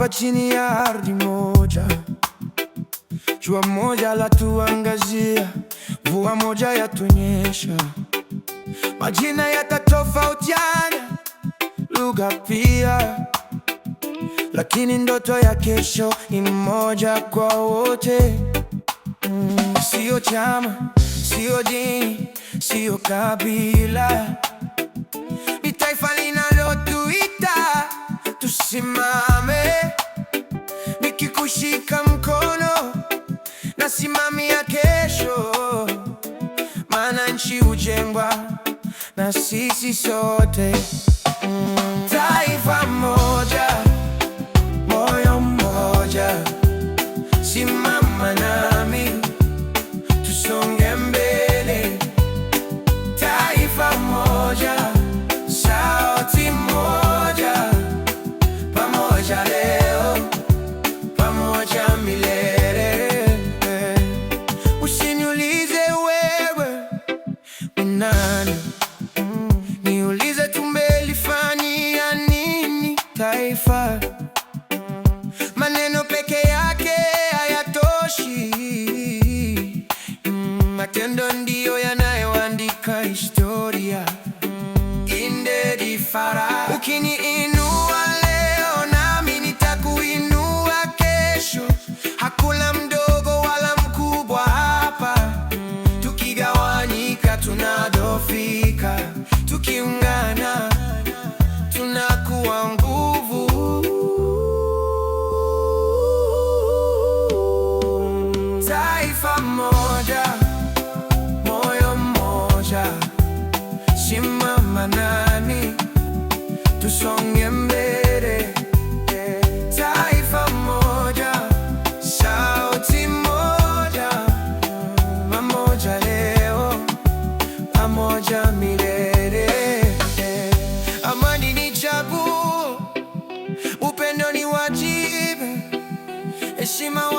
hapa chini ya ardhi moja. Jua moja latuangazia, mvua moja yatunyesha. Majina yatatofautiana, lugha pia, lakini ndoto ya kesho ni moja kwa wote. Sio chama, sio dini, sio kabila, ni taifa linalotuita tusimame. Nikikushika mkono nasimamia kesho, maana nchi hujengwa na sisi sote. Taifa moja, moyo mmoja, simama nami tusonge mbele. Taifa moja, sauti moja, pamoja leo, pamoja milele. Usiniulize wewe ni nani, niulize tumelifanyia nini taifa. Maneno peke yake hayatoshi, matendo ndiyo yanayoandika historia. Inde di fara, ukiniinua leo nami nitakuinua kesho. Hakuna mdogo wala mkubwa hapa, tukigawanyika tunadhoofika, tukiungana tunakuwa nguvu. Taifa moja, moyo mmoja, simama nami tusonge mbele. Taifa moja, sauti moja, pamoja leo, pamoja milele. Amani ni chaguo, upendo ni wajibu, heshima